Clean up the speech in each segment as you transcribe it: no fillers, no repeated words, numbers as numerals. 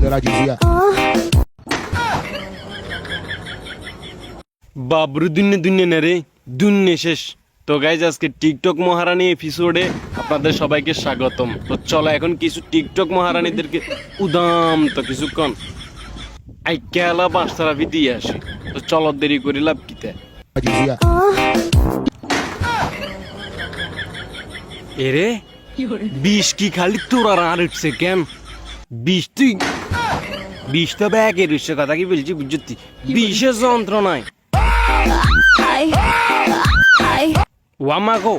della giuria. বাবরু দুনিয়া দুনিয়া না রে, দুনিয়া শেষ। তো গাইজ আজকে টিকটক মহারানী এপিসোডে আপনাদের সবাইকে স্বাগতম। তো চলো এখন কিছু টিকটক মহারানীদেরকে উদাম তো কিছুক্ষণ আই কেলা বাঁশতারাফি দিয়ে আসি। তো চলো দেরি করি লাভ কিতে। Giuria. এরে 20 কি খালি তোর আর উঠছে কেন? 20 তুই 20 তো ব্যাগের উঠছে, কথা কি বলছি বুঝছি? 20 যন্ত্রণায় ওয়ামা গো।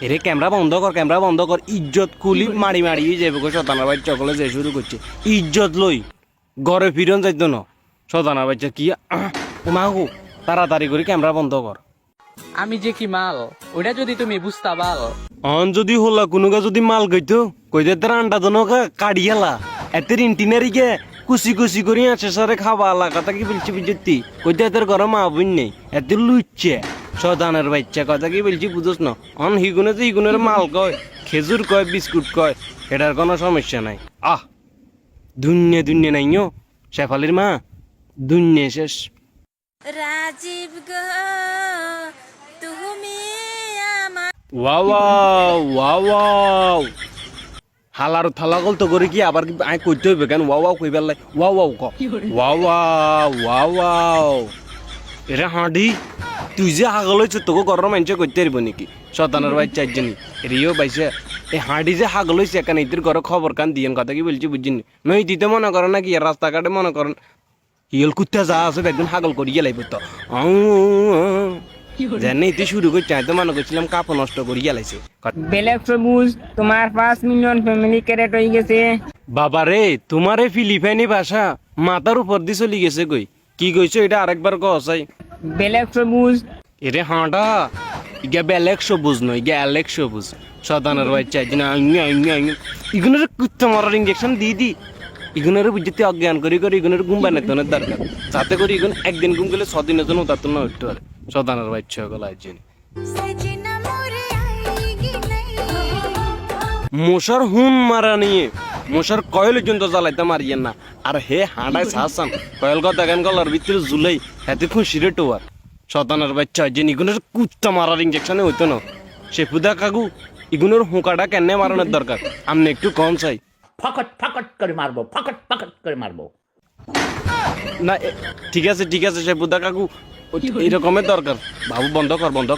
এরে ক্যামেরা বন্ধ কর, ক্যামেরা বন্ধ কর। ইজ্জত কুলি মারি মারি যাবে গো। শতানার বাচ্চা সকলে যে শুরু করছে ইজ্জত লই ঘরে ফিরন যাইত না। শতানার বাচ্চা কি মা গো, তাড়াতাড়ি করে ক্যামেরা বন্ধ কর। আমি যে কি মাল ওটা যদি তুমি বুঝতা বাল। অন যদি হলা কোনো গা যদি মাল গইতো কইতে তার আন্ডা দনো কাড়িয়ালা এতে ইন্টিনারি গে কুচি কুচি করি আছে সারে খাবা আলা, কথা কি বলছি বুঝতি? কইতে তোর ঘরে মা বোন নেই, এত লুচ্ছে সদানের বাচ্চা, কথা কি বলছি বুঝোস না? অন হিগুনে তো হিগুনের মাল কয়, খেজুর কয়, বিস্কুট কয়, এটার কোনো সমস্যা নাই। আহ দুনিয়া দুনিয়া নাই শেফালির মা, দুনিয়া শেষ। রাজীব গো তুমি আমার ওয়াও ওয়াও ওয়াও হালার থালা গল তো করে কি আবার কি আই কইতে হইবে কেন? ওয়াও কই বেলাই ওয়াও ওয়াও ক ওয়াও ওয়াও ওয়াও। এরে হাঁডি তুই যে হাগল হইছ তোকে গরম মানছে কইতে পারবো নাকি? শতানের ভাই চারজনই রিও বাইছে এই হাঁডি যে হাগল হইছে কেন ইতির ঘরে খবর কান দিয়েন, কথা কি বলছি বুঝিনি? নই দিতে মনে করেন নাকি রাস্তাঘাটে মনে করেন হিল কুত্তা যা আছে একদম হাগল করিয়ে লাইব তো জানি তুই শুরু করছি। আমি তো মনে করছিলাম কাপড় নষ্ট করিয়ে লাইছে। ব্ল্যাক সবুজ তোমার 5 মিলিয়ন ফ্যামিলি ক্যারেট হয়ে গেছে। বাবা রে, তোমার এই ফিলিপাইনি ভাষা মাথার উপর দিয়ে চলে গেছে কই? কি কইছো এটা আরেকবার কসাই। ব্ল্যাক সবুজ এরে হাঁটা ইগা বেলেক সবুজ নয়, ইগা অ্যালেক সবুজ। সদানের বাচ্চা ইগুনের কুত্তা মারার ইঞ্জেকশন দিয়ে দি। ইগুনের বুঝতে অজ্ঞান করি করে ইগুনের ঘুম বানাতনের দরকার, যাতে করে ইগুন একদিন ঘুম গেলে 6 দিনের জন্য উঠাতো না উঠতে পারে। সদানের বাচ্চা গলা আইজেন সजना মোরে আইগি নাই মশার হুন মারা নিয়ে মশার কয়েল পর্যন্ত জ্বালাইতে মারিয়েন না। আর হে হাঁটায় সাহসান কয়েল কথা গান গলার ভিতরে জুলাই হাতে খুশি রে টোয়ার। শতানের বাচ্চা যে ইগুনের কুত্তা মারার ইঞ্জেকশনে হইতো না। সে ফুদা কাকু ইগুনের হুঁকাটা কেন মারানোর দরকার? আপনি একটু কম চাই ফকট ফকট করে মারবো, ফকট ফকট করে মারবো। না ঠিক আছে ঠিক আছে সে ফুদা কাকু এরকমের দরকার। বাবু বন্ধ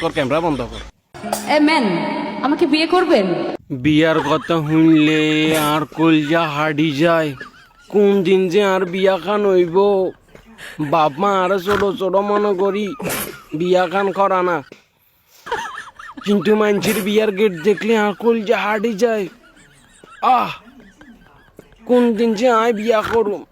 কর ক্যামেরা বন্ধ কর। এ ম্যান, আমাকে বিয়ে করবেন? বিয়ার কথা শুনলে আর কলজা হাড়ি যায়। কোন দিন যে আর বিয়া খান হইব। বাপ মা আর ছোট ছোট মনে করি বিয়া খান করা না, কিন্তু মানুষের বিয়ার গেট দেখলে আর কলজা হাড়ি যায়। আহ কোন দিন যে আয় বিয়া করুম।